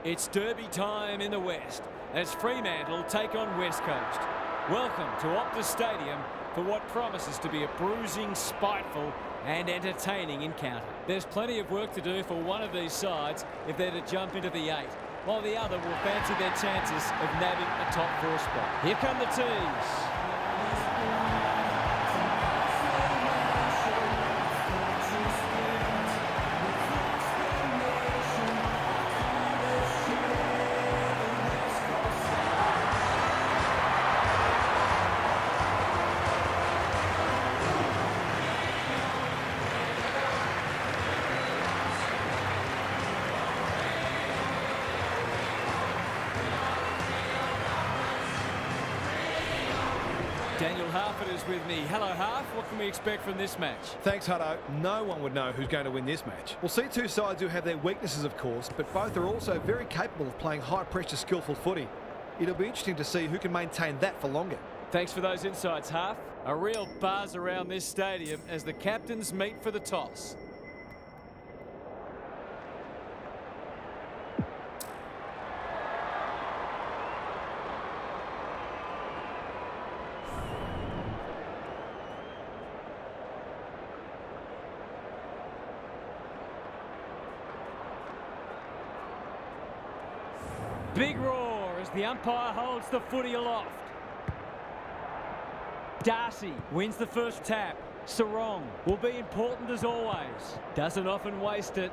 It's derby time in the West as Fremantle take on West Coast. Welcome to Optus Stadium for what promises to be a bruising, spiteful and entertaining encounter. There's plenty of work to do for one of these sides if they're to jump into the 8, while the other will fancy their chances of nabbing a top 4 spot. Here come the teams. Daniel Harford is with me. Hello, Harf. What can we expect from this match? Thanks, Hutto. No one would know who's going to win this match. We'll see two sides who have their weaknesses, of course, but both are also very capable of playing high-pressure, skillful footy. It'll be interesting to see who can maintain that for longer. Thanks for those insights, Harf. A real buzz around this stadium as the captains meet for the toss. Big roar as the umpire holds the footy aloft. Darcy wins the first tap. Sarong will be important as always. Doesn't often waste it.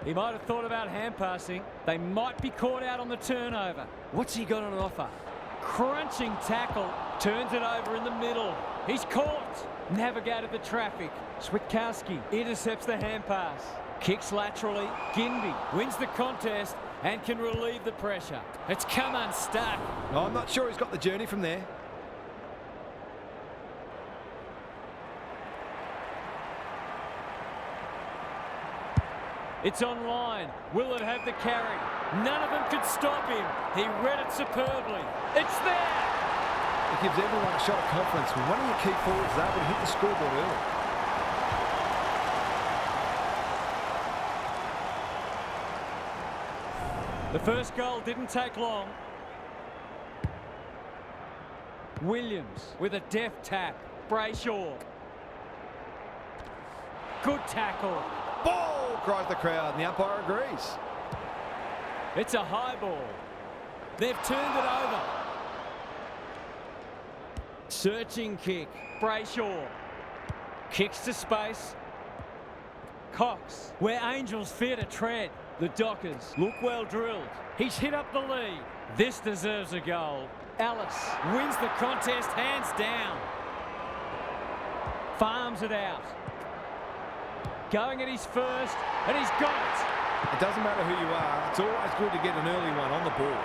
He might have thought about hand passing. They might be caught out on the turnover. What's he got on offer? Crunching tackle. Turns it over in the middle. He's caught. Navigated the traffic. Switkowski intercepts the hand pass. Kicks laterally. Ginby wins the contest and can relieve the pressure. It's come unstuck. No, I'm not sure he's got the journey from there. It's online. Will it have the carry? None of them could stop him. He read it superbly. It's there! It gives everyone a shot of confidence when one of your key forwards is able to hit the scoreboard early. The first goal didn't take long. Williams with a deft tap. Brayshaw. Good tackle. Ball! Cries the crowd, and the umpire agrees. It's a high ball. They've turned it over. Searching kick. Brayshaw. Kicks to space. Cox, where Angels fear to tread. The Dockers look well drilled. He's hit up the lead. This deserves a goal. Ellis wins the contest hands down. Farms it out. Going at his first, and he's got it. It doesn't matter who you are, it's always good to get an early one on the board.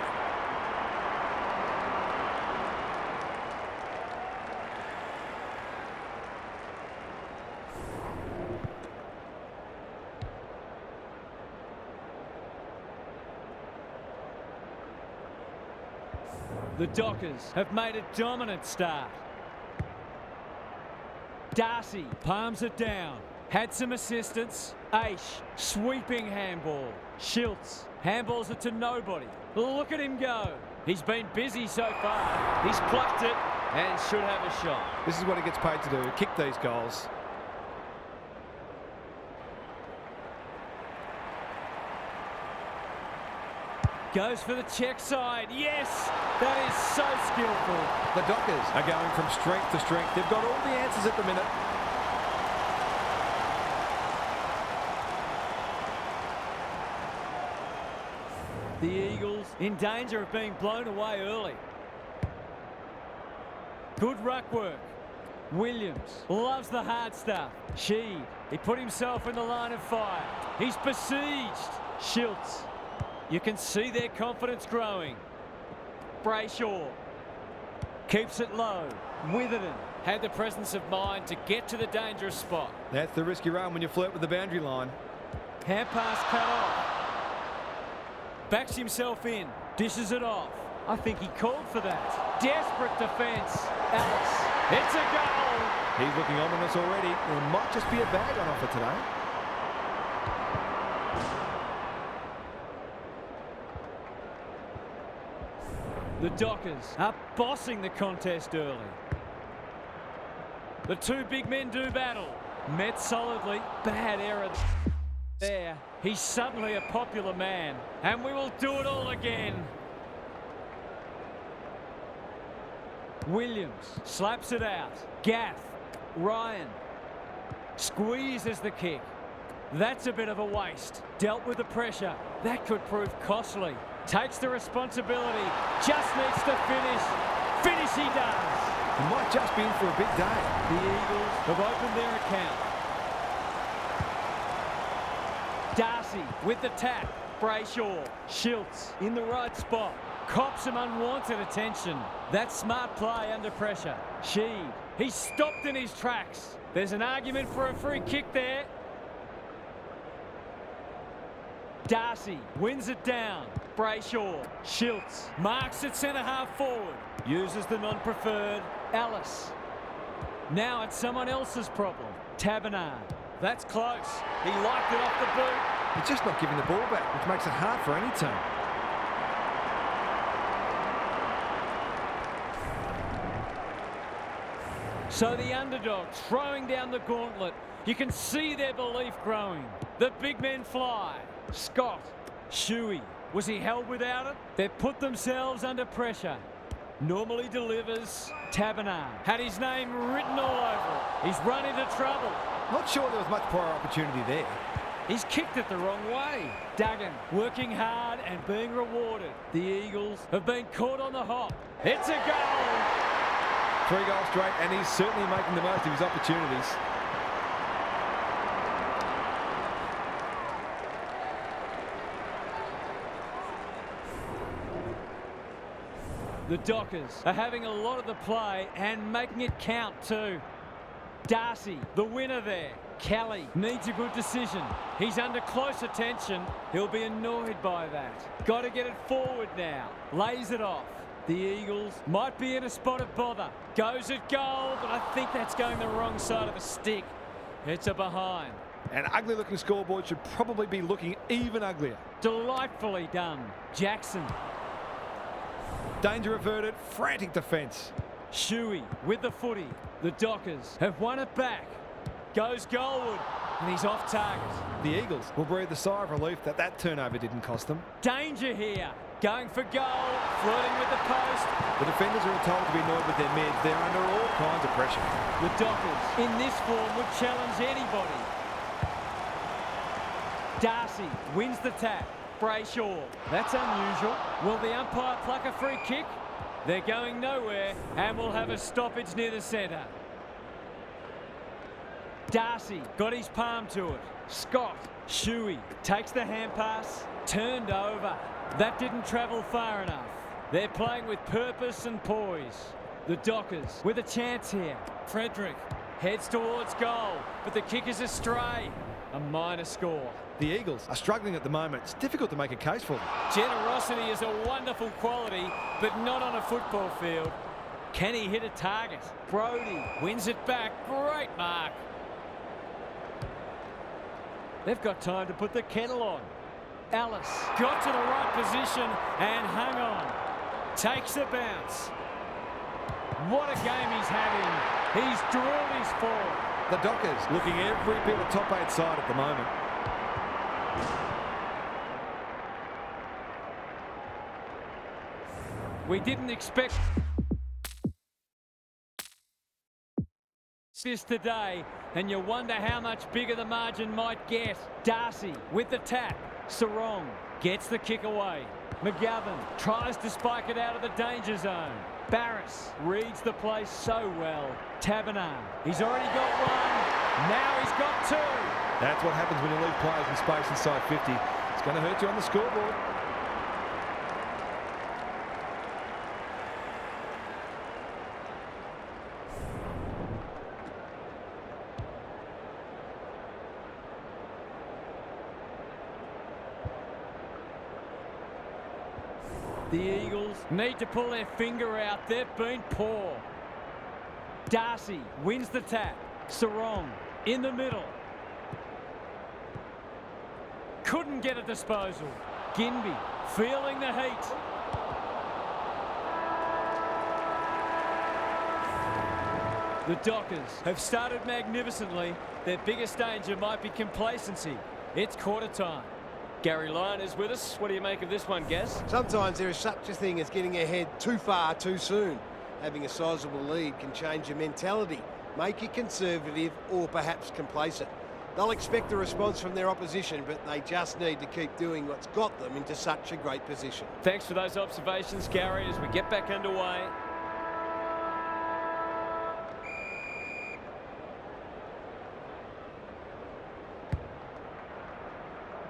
The Dockers have made a dominant start. Darcy palms it down. Had some assistance. Aish, sweeping handball. Schiltz handballs it to nobody. Look at him go. He's been busy so far. He's plucked it and should have a shot. This is what he gets paid to do, kick these goals. Goes for the check side. Yes, that is so skillful. The Dockers are going from strength to strength. They've got all the answers at the minute. The Eagles in danger of being blown away early. Good ruck work. Williams loves the hard stuff. Sheed, he put himself in the line of fire. He's besieged. Schiltz. You can see their confidence growing. Brayshaw keeps it low. Witherden had the presence of mind to get to the dangerous spot. That's the risk you run when you flirt with the boundary line. Hand pass cut off. Backs himself in. Dishes it off. I think he called for that. Desperate defence. Ellis. It's a goal. He's looking ominous already. There might just be a bag on offer today. The Dockers are bossing the contest early. The two big men do battle. Met solidly. Bad error there. He's suddenly a popular man. And we will do it all again. Williams slaps it out. Gaff. Ryan. Squeezes the kick. That's a bit of a waste. Dealt with the pressure. That could prove costly. Takes the responsibility. Just needs to finish. Finish he does. He might just be in for a big day. The Eagles have opened their account. Darcy with the tap. Brayshaw. Schiltz in the right spot. Cops some unwanted attention. That's smart play under pressure. Sheed. He's stopped in his tracks. There's an argument for a free kick there. Darcy wins it down. Brayshaw. Schiltz marks it centre-half forward. Uses the non-preferred. Ellis. Now it's someone else's problem. Taberner. That's close. He liked it off the boot. He's just not giving the ball back, which makes it hard for any team. So the underdog throwing down the gauntlet. You can see their belief growing. The big men fly. Scott. Shuey. Was he held without it? They've put themselves under pressure. Normally delivers. Taberner had his name written all over it. He's run into trouble. Not sure there was much prior opportunity there. He's kicked it the wrong way. Duggan working hard and being rewarded. The Eagles have been caught on the hop. It's a goal. 3 goals straight, and he's certainly making the most of his opportunities. The Dockers are having a lot of the play and making it count too. Darcy, the winner there. Kelly needs a good decision. He's under close attention. He'll be annoyed by that. Got to get it forward now. Lays it off. The Eagles might be in a spot of bother. Goes at goal, but I think that's going the wrong side of the stick. It's a behind. An ugly-looking scoreboard should probably be looking even uglier. Delightfully done. Jackson. Danger averted, frantic defence. Shuey with the footy. The Dockers have won it back. Goes goalward, and he's off target. The Eagles will breathe a sigh of relief that turnover didn't cost them. Danger here. Going for goal, flirting with the post. The defenders are told to be annoyed with their mids. They're under all kinds of pressure. The Dockers, in this form, would challenge anybody. Darcy wins the tap. Brayshaw. That's unusual. Will the umpire pluck a free kick? They're going nowhere, and we'll have a stoppage near the centre. Darcy got his palm to it. Scott. Shuey takes the hand pass. Turned over. That didn't travel far enough. They're playing with purpose and poise. The Dockers with a chance here. Frederick heads towards goal, but the kick is astray. A minor score. The Eagles are struggling at the moment. It's difficult to make a case for them. Generosity is a wonderful quality, but not on a football field. Can he hit a target? Brody wins it back. Great mark. They've got time to put the kettle on. Ellis got to the right position and hung on. Takes the bounce. What a game he's having. He's drilled his forward. The Dockers looking every bit of top 8 side at the moment. We didn't expect this today, and you wonder how much bigger the margin might get. Darcy with the tap. Sarong gets the kick away. McGovern tries to spike it out of the danger zone. Barris reads the place so well. Taberner, he's already got one. Now he's got 2. That's what happens when you leave players in space inside 50. It's going to hurt you on the scoreboard. The Eagles need to pull their finger out. They've been poor. Darcy wins the tap. Sarong in the middle. Couldn't get a disposal. Ginby feeling the heat. The Dockers have started magnificently. Their biggest danger might be complacency. It's quarter time. Gary Lyon is with us. What do you make of this one, Gaz? Sometimes there is such a thing as getting ahead too far too soon. Having a sizable lead can change your mentality, make you conservative or perhaps complacent. They'll expect a response from their opposition, but they just need to keep doing what's got them into such a great position. Thanks for those observations, Gary, as we get back underway.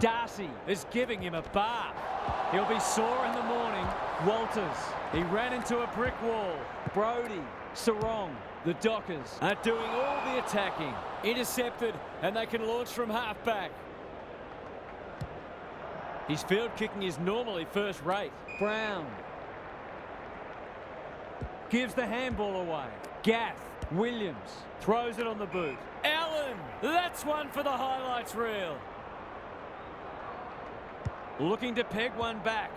Darcy is giving him a bath. He'll be sore in the morning. Walters, he ran into a brick wall. Brody, Sarong, the Dockers are doing all the attacking. Intercepted, and they can launch from halfback. His field kicking is normally first rate. Brown gives the handball away. Gaff, Williams throws it on the boot. Allen, that's one for the highlights reel. Looking to peg one back.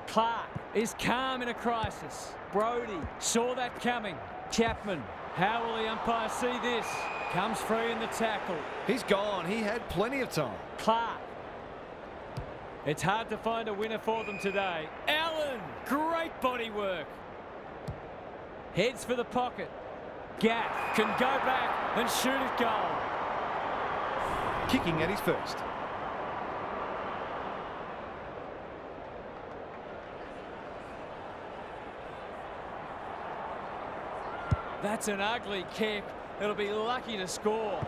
Clark is calm in a crisis. Brody saw that coming. Chapman, how will the umpire see this? Comes free in the tackle. He's gone. He had plenty of time. Clark. It's hard to find a winner for them today. Allen, great body work. Heads for the pocket. Gaff can go back and shoot it goal. Kicking at his first. That's an ugly kick. It'll be lucky to score.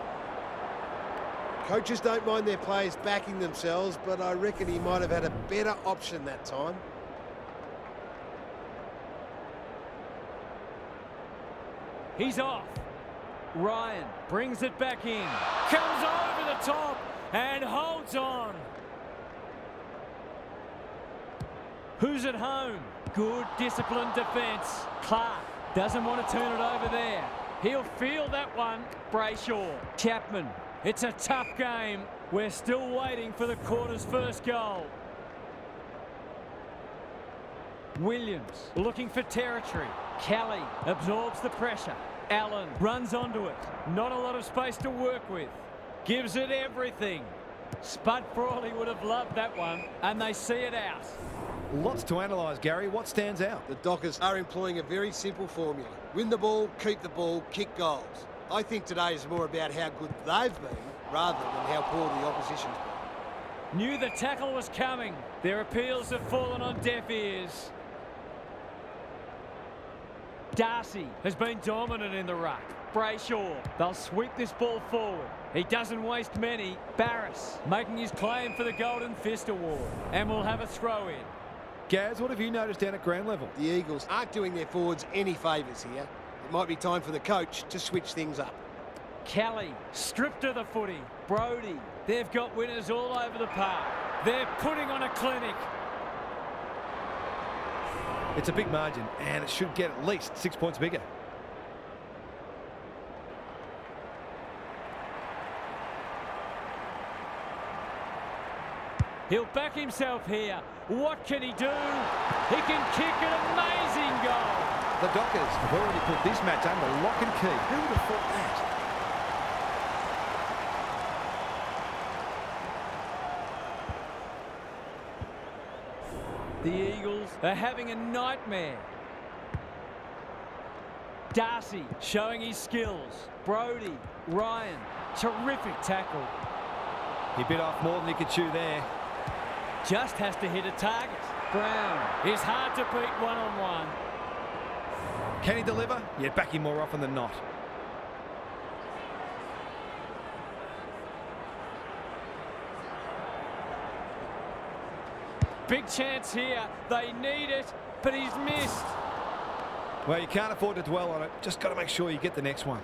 Coaches don't mind their players backing themselves, but I reckon he might have had a better option that time. He's off. Ryan brings it back in. Comes over the top and holds on. Who's at home? Good disciplined defence. Clark doesn't want to turn it over there. He'll feel that one. Brayshaw. Chapman. It's a tough game. We're still waiting for the quarter's first goal. Williams looking for territory. Kelly absorbs the pressure. Allen runs onto it. Not a lot of space to work with. Gives it everything. Spud Frawley would have loved that one, and they see it out. Lots to analyse, Gary. What stands out? The Dockers are employing a very simple formula. Win the ball, keep the ball, kick goals. I think today is more about how good they've been rather than how poor the opposition's been. Knew the tackle was coming. Their appeals have fallen on deaf ears. Darcy has been dominant in the ruck. Brayshaw, they'll sweep this ball forward. He doesn't waste many. Barris making his claim for the Golden Fist Award. And we'll have a throw in. Gaz, what have you noticed down at ground level? The Eagles aren't doing their forwards any favours here. It might be time for the coach to switch things up. Kelly, stripped of the footy. Brody, they've got winners all over the park. They're putting on a clinic. It's a big margin, and it should get at least 6 points bigger. He'll back himself here. What can he do? He can kick an amazing goal. The Dockers have already put this match under lock and key. Who would have thought that? The Eagles are having a nightmare. Darcy showing his skills. Brody, Ryan, terrific tackle. He bit off more than he could chew there. Just has to hit a target. Brown is hard to beat one-on-one. Can he deliver? Yeah, back him more often than not. Big chance here. They need it, but he's missed. Well, you can't afford to dwell on it. Just got to make sure you get the next one.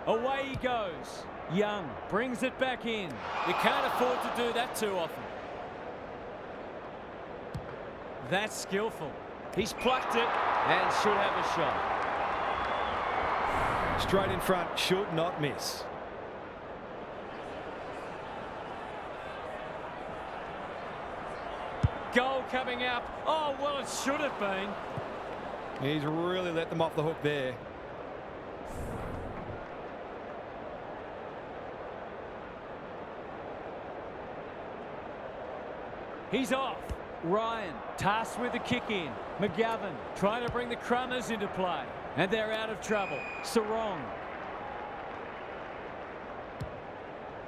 Away he goes. Young brings it back in. You can't afford to do that too often. That's skillful. He's plucked it and should have a shot. Straight in front, should not miss. Goal coming up. Oh, well, it should have been. He's really let them off the hook there. He's off. Ryan tasked with the kick in. McGovern trying to bring the Crummers into play. And they're out of trouble. Sarong.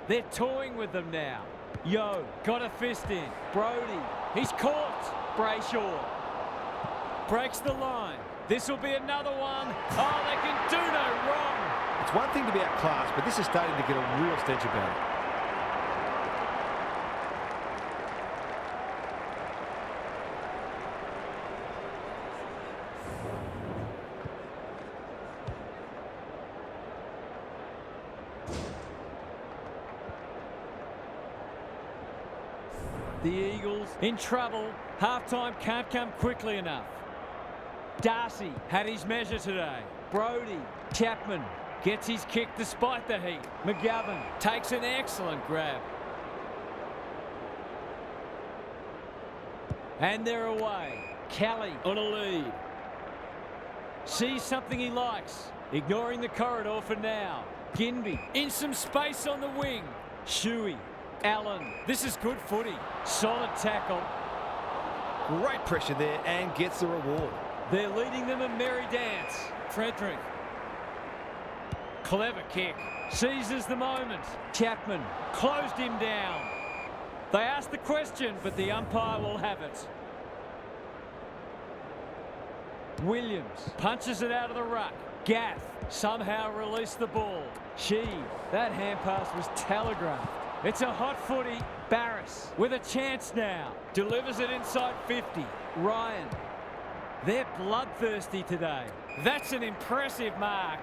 They're toying with them now. Yo, got a fist in. Brody, he's caught. Brayshaw breaks the line. This will be another one. Oh, they can do no wrong. It's one thing to be outclassed, but this is starting to get a real stench about it. The Eagles in trouble. Half-time can't come quickly enough. Darcy had his measure today. Brody, Chapman gets his kick despite the heat. McGovern takes an excellent grab. And they're away. Kelly on a lead. Sees something he likes. Ignoring the corridor for now. Ginby in some space on the wing. Shuey. Allen, this is good footy. Solid tackle. Great pressure there and gets the reward. They're leading them a merry dance. Frederick. Clever kick. Seizes the moment. Chapman closed him down. They asked the question, but the umpire will have it. Williams punches it out of the ruck. Gaff somehow released the ball. That hand pass was telegraphed. It's a hot footy. Barris with a chance now. Delivers it inside 50. Ryan. They're bloodthirsty today. That's an impressive mark.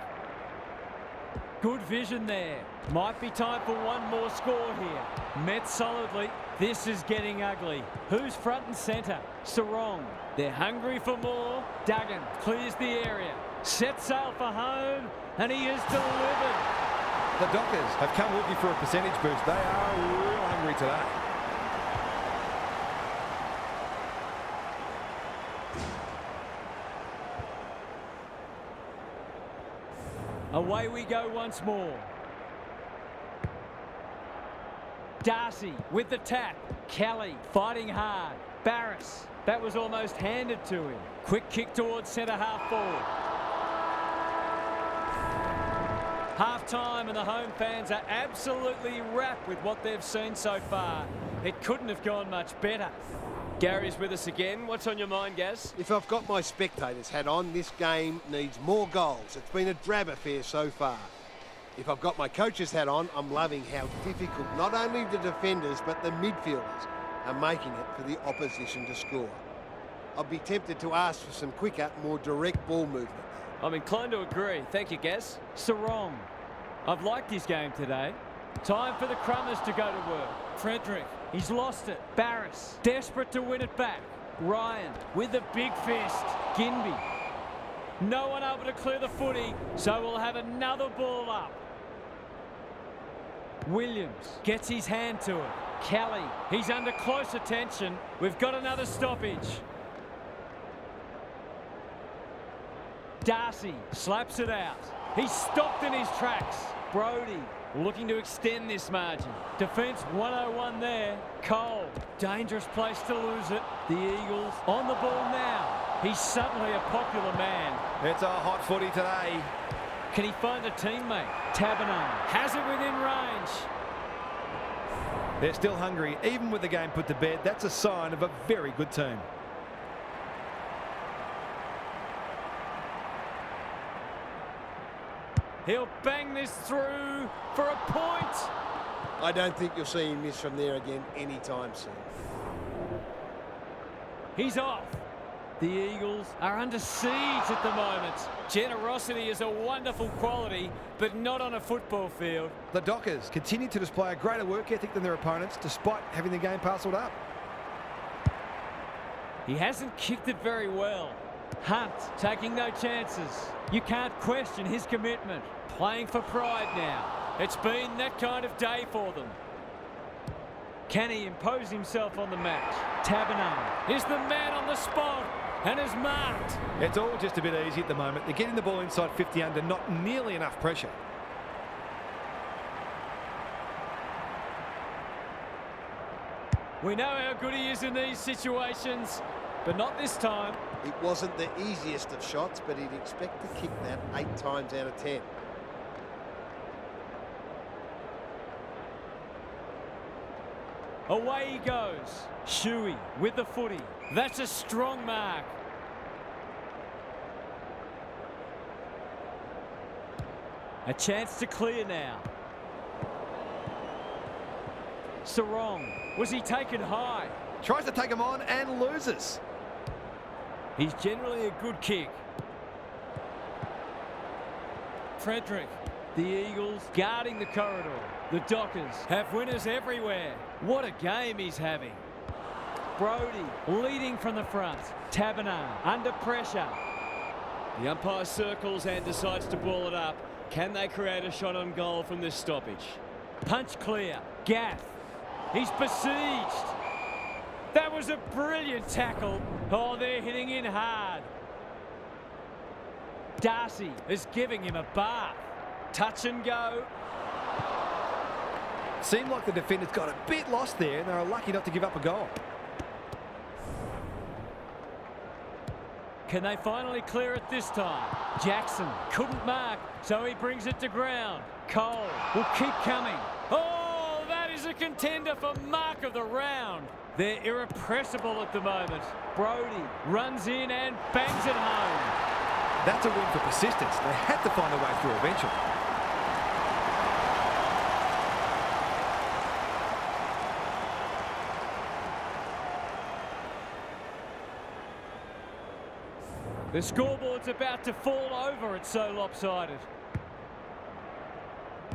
Good vision there. Might be time for one more score here. Met solidly. This is getting ugly. Who's front and centre? Sarong. They're hungry for more. Duggan clears the area. Set sail for home. And he is delivered. The Dockers have come looking for a percentage boost. They are real hungry today. Away we go once more. Darcy with the tap. Kelly fighting hard. Barris. That was almost handed to him. Quick kick towards centre half forward. Half-time and the home fans are absolutely wrapped with what they've seen so far. It couldn't have gone much better. Gary's with us again. What's on your mind, Gaz? If I've got my spectators hat on, this game needs more goals. It's been a drab affair so far. If I've got my coach's hat on, I'm loving how difficult not only the defenders but the midfielders are making it for the opposition to score. I'd be tempted to ask for some quicker, more direct ball movement. I'm inclined to agree. Thank you, Gaz. Sarong. I've liked his game today. Time for the Crummers to go to work. Frederick. He's lost it. Barris. Desperate to win it back. Ryan with the big fist. Ginby. No one able to clear the footy, so we'll have another ball up. Williams gets his hand to it. Kelly. He's under close attention. We've got another stoppage. Darcy slaps it out. He's stopped in his tracks. Brody looking to extend this margin. Defence 101 there. Cole, dangerous place to lose it. The Eagles on the ball now. He's suddenly a popular man. It's a hot footy today. Can he find a teammate? Taberner has it within range. They're still hungry. Even with the game put to bed, that's a sign of a very good team. He'll bang this through for a point. I don't think you'll see him miss from there again anytime soon. He's off. The Eagles are under siege at the moment. Generosity is a wonderful quality, but not on a football field. The Dockers continue to display a greater work ethic than their opponents, despite having the game parcelled up. He hasn't kicked it very well. Hunt taking no chances. You can't question his commitment. Playing for pride now. It's been that kind of day for them. Can he impose himself on the match? Taberner is the man on the spot and is marked. It's all just a bit easy at the moment. They're getting the ball inside 50 under, not nearly enough pressure. We know how good he is in these situations, but not this time. It wasn't the easiest of shots, but he'd expect to kick that 8 times out of 10. Away he goes. Shuey with the footy. That's a strong mark. A chance to clear now. Sarong. Was he taken high? Tries to take him on and loses. He's generally a good kick. Frederick. The Eagles guarding the corridor. The Dockers have winners everywhere. What a game he's having. Brody leading from the front. Taberner under pressure. The umpire circles and decides to ball it up. Can they create a shot on goal from this stoppage? Punch clear. Gaff. He's besieged. That was a brilliant tackle. Oh, they're hitting in hard. Darcy is giving him a bath. Touch and go. Seemed like the defenders got a bit lost there and they were lucky not to give up a goal. Can they finally clear it this time? Jackson couldn't mark, so he brings it to ground. Cole will keep coming. Oh, that is a contender for mark of the round. They're irrepressible at the moment. Brody runs in and bangs it home. That's a win for persistence. They had to find a way through eventually. The scoreboard's about to fall over, it's so lopsided.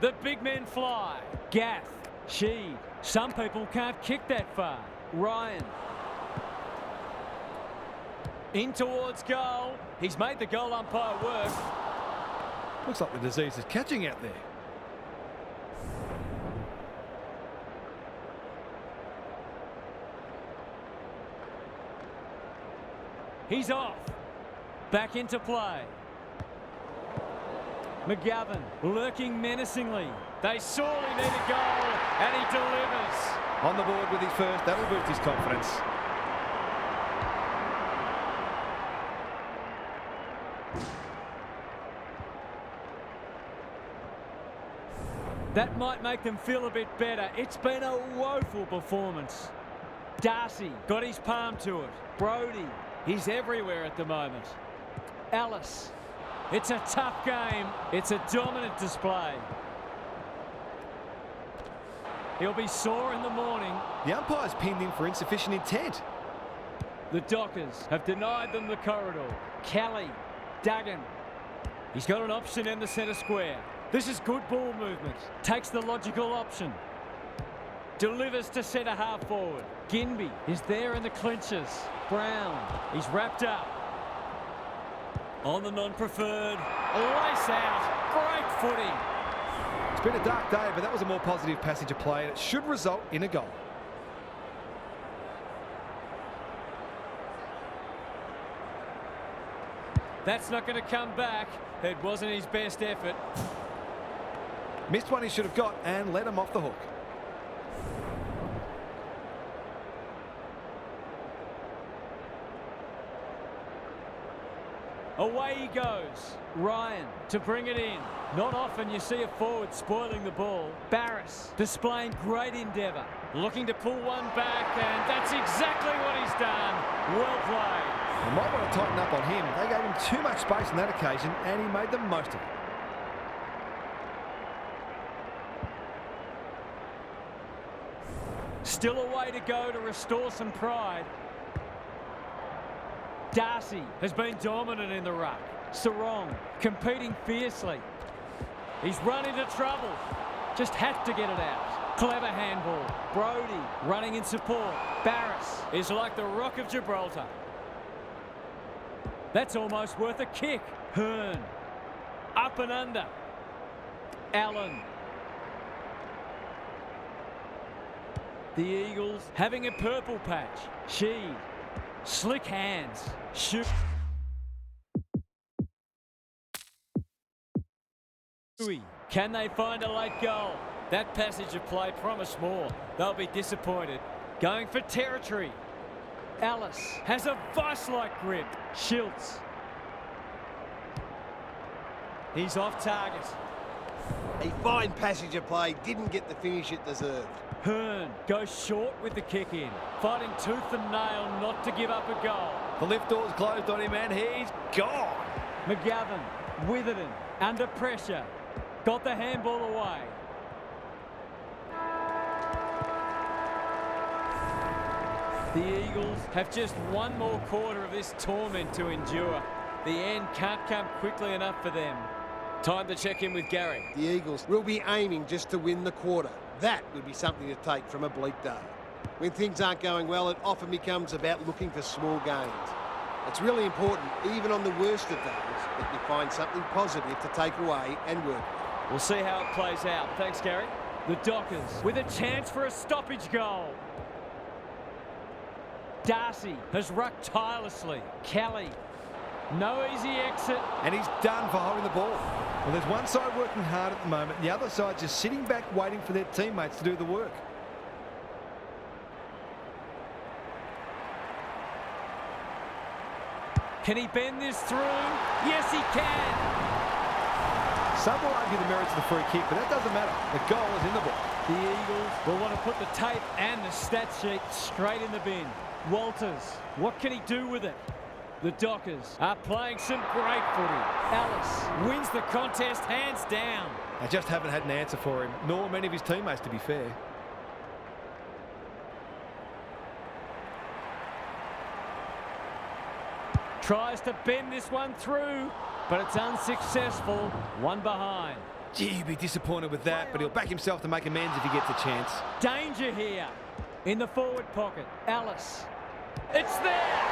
The big men fly. Gaff, Sheed. Some people can't kick that far. Ryan. In towards goal. He's made the goal umpire work. Looks like the disease is catching out there. He's off. Back into play. McGovern lurking menacingly. They sorely need a goal, and he delivers. On the board with his first, that'll boost his confidence. That might make them feel a bit better. It's been a woeful performance. Darcy got his palm to it. Brody, he's everywhere at the moment. Ellis. It's a tough game. It's a dominant display. He'll be sore in the morning. The umpire's pinned him for insufficient intent. The Dockers have denied them the corridor. Kelly, Duggan. He's got an option in the centre square. This is good ball movement. Takes the logical option. Delivers to centre half forward. Ginby is there in the clinches. Brown, he's wrapped up. On the non-preferred. Lace out. Great footy. It's been a dark day, but that was a more positive passage of play, and it should result in a goal. That's not going to come back. It wasn't his best effort. Missed one he should have got and let him off the hook. Away he goes. Ryan to bring it in. Not often you see a forward spoiling the ball. Barris displaying great endeavour. Looking to pull one back, and that's exactly what he's done. Well played. They might want to tighten up on him. They gave him too much space on that occasion, and he made the most of it. Still a way to go to restore some pride. Darcy has been dominant in the ruck. Sarong competing fiercely. He's run into trouble. Just had to get it out. Clever handball. Brody running in support. Barris is like the Rock of Gibraltar. That's almost worth a kick. Hearn. Up and under. Allen. The Eagles having a purple patch. Sheed. Slick hands. Shoot. Can they find a late goal? That passage of play promised more. They'll be disappointed. Going for territory. Alice has a vice-like grip. Schultz. He's off target. A fine passage of play, didn't get the finish it deserved. Hearn goes short with the kick in. Fighting tooth and nail not to give up a goal. The lift door's closed on him and he's gone. McGovern, Witherden, under pressure. Got the handball away. The Eagles have just one more quarter of this torment to endure. The end can't come quickly enough for them. Time to check in with Gary. The Eagles will be aiming just to win the quarter. That would be something to take from a bleak day. When things aren't going well, it often becomes about looking for small gains. It's really important, even on the worst of days, that you find something positive to take away and work with. We'll see how it plays out. Thanks, Gary. The Dockers with a chance for a stoppage goal. Darcy has rucked tirelessly. Kelly, no easy exit. And he's done for holding the ball. Well, there's one side working hard at the moment, and the other side just sitting back waiting for their teammates to do the work. Can he bend this through? Yes, he can. Some will argue the merits of the free kick, but that doesn't matter. The goal is in the book. The Eagles will want to put the tape and the stat sheet straight in the bin. Walters, what can he do with it? The Dockers are playing some great footy. Alice wins the contest hands down. They just haven't had an answer for him, nor many of his teammates, to be fair. Tries to bend this one through, but it's unsuccessful. One behind. Gee, he'd be disappointed with that, but he'll back himself to make amends if he gets a chance. Danger here. In the forward pocket, Alice. It's there!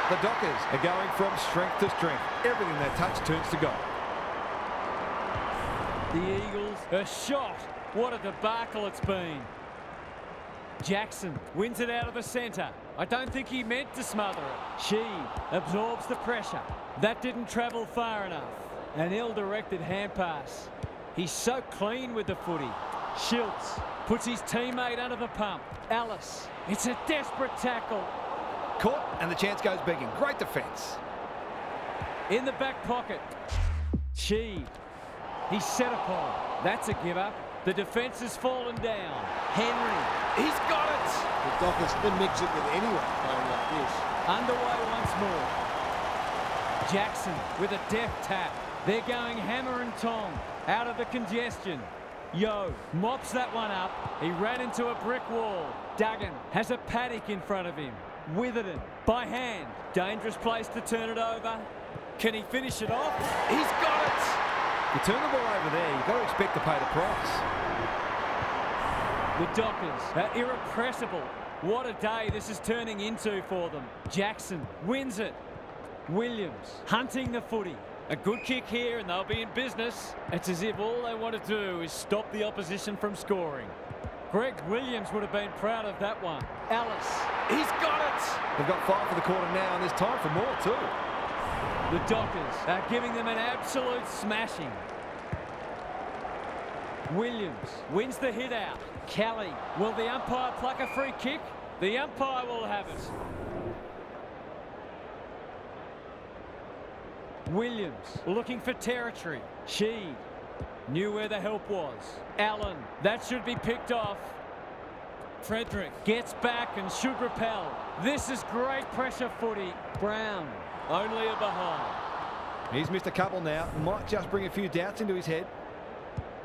The Dockers are going from strength to strength. Everything they touch turns to goal. The Eagles are shot. What a debacle it's been. Jackson wins it out of the centre. I don't think he meant to smother it. She absorbs the pressure. That didn't travel far enough. An ill-directed hand pass. He's so clean with the footy. Schultz puts his teammate under the pump. Alice, it's a desperate tackle. Caught, and the chance goes begging. Great defence. In the back pocket. Sheed. He's set upon. That's a give-up. The defence has fallen down. Henry. He's got it. The Dockers can mix it with anyone playing like this. Underway once more. Jackson with a deft tap. They're going hammer and tong out of the congestion. Yo mops that one up. He ran into a brick wall. Duggan has a paddock in front of him. Witherden by hand. Dangerous place to turn it over. Can he finish it off? He's got it. You turn the ball over there, you've got to expect to pay the price. The Dockers are irrepressible. What a day this is turning into for them. Jackson wins it. Williams hunting the footy. A good kick here and they'll be in business. It's as if all they want to do is stop the opposition from scoring. Greg Williams would have been proud of that one. Alice, he's got it! They've got 5 for the quarter now, and there's time for more too. The Dockers are giving them an absolute smashing. Williams wins the hit out. Kelly, will the umpire pluck a free kick? The umpire will have it. Williams looking for territory. Sheed knew where the help was. Allen, that should be picked off. Frederick gets back and should repel. This is great pressure footy. Brown, only a behind. He's missed a couple now. Might just bring a few doubts into his head.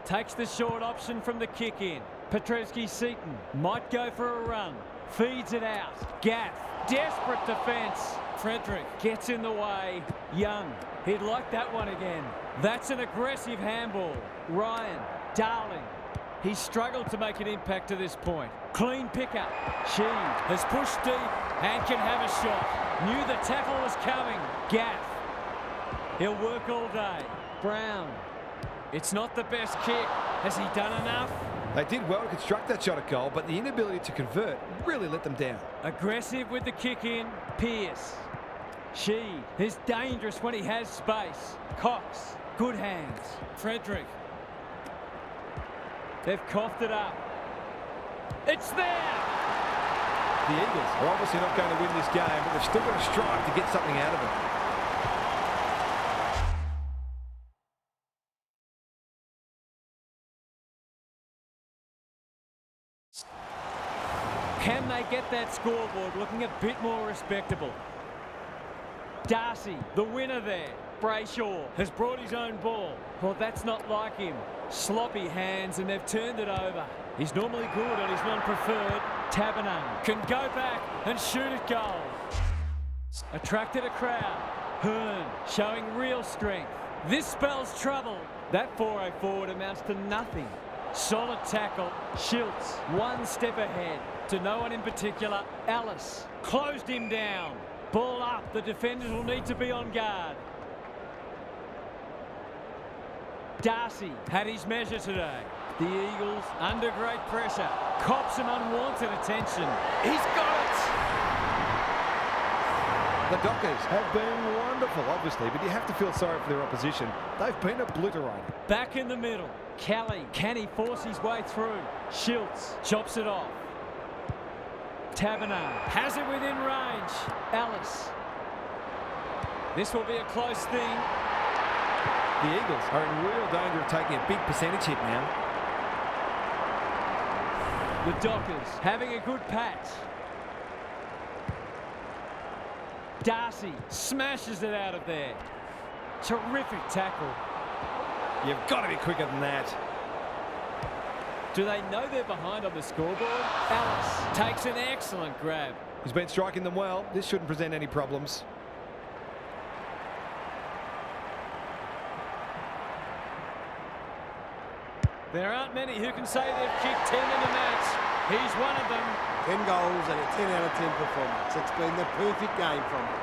Takes the short option from the kick in. Petrevski-Seaton might go for a run. Feeds it out. Gaff, desperate defence. Frederick gets in the way. Young, he'd like that one again. That's an aggressive handball. Ryan, Darling. He's struggled to make an impact to this point. Clean pickup. Sheed has pushed deep and can have a shot. Knew the tackle was coming. Gaff. He'll work all day. Brown. It's not the best kick. Has he done enough? They did well to construct that shot at goal, but the inability to convert really let them down. Aggressive with the kick in. Pearce. Sheed is dangerous when he has space. Cox. Good hands. Frederick. They've coughed it up. It's there! The Eagles are obviously not going to win this game, but they've still got to strive to get something out of it. Can they get that scoreboard looking a bit more respectable? Darcy, the winner there. Brayshaw has brought his own ball. Well, that's not like him. Sloppy hands, and they've turned it over. He's normally good on his non-preferred. Taberner can go back and shoot at goal. Attracted a crowd. Hearn showing real strength. This spells trouble. That 4-0 forward amounts to nothing. Solid tackle. Schiltz one step ahead. To no one in particular. Ellis closed him down. Ball up. The defenders will need to be on guard. Darcy had his measure today. The Eagles under great pressure. Cops some unwanted attention. He's got it! The Dockers have been wonderful, obviously, but you have to feel sorry for their opposition. They've been obliterated. Back in the middle. Kelly, can he force his way through? Schiltz chops it off. Taberner has it within range. Ellis. This will be a close thing. The Eagles are in real danger of taking a big percentage hit now. The Dockers having a good patch. Darcy smashes it out of there. Terrific tackle. You've got to be quicker than that. Do they know they're behind on the scoreboard? Ellis takes an excellent grab. He's been striking them well. This shouldn't present any problems. There aren't many who can say they've kicked 10 in a match. He's one of them. 10 goals and a 10 out of 10 performance. It's been the perfect game from him.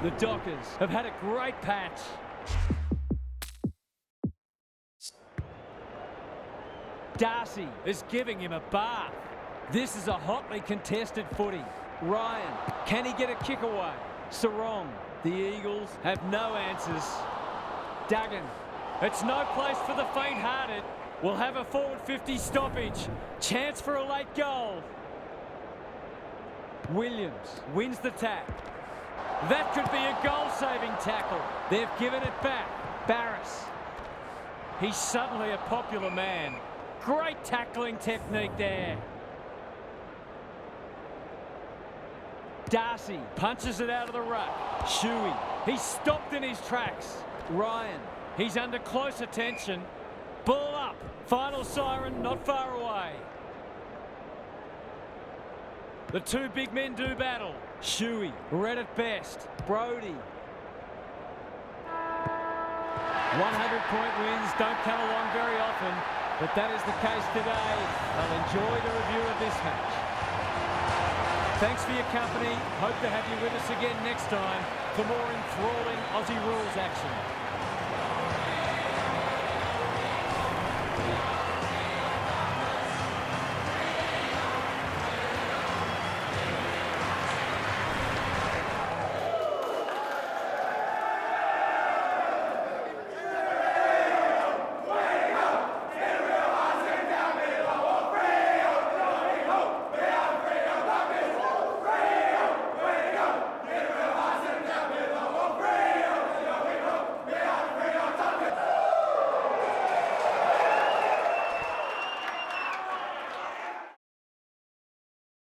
The Dockers have had a great patch. Darcy is giving him a bath. This is a hotly contested footy. Ryan, can he get a kick away? Sarong. The Eagles have no answers. Duggan. It's no place for the faint-hearted. We'll have a forward 50 stoppage. Chance for a late goal. Williams wins the tap. That could be a goal-saving tackle. They've given it back. Barris. He's suddenly a popular man. Great tackling technique there. Darcy punches it out of the ruck. Shuey, he's stopped in his tracks. Ryan, he's under close attention. Ball up. Final siren not far away. The two big men do battle. Shuey, red at best. Brody. 100-point wins don't come along very often, but that is the case today. I'll enjoy the review of this match. Thanks for your company. Hope to have you with us again next time for more enthralling Aussie rules action.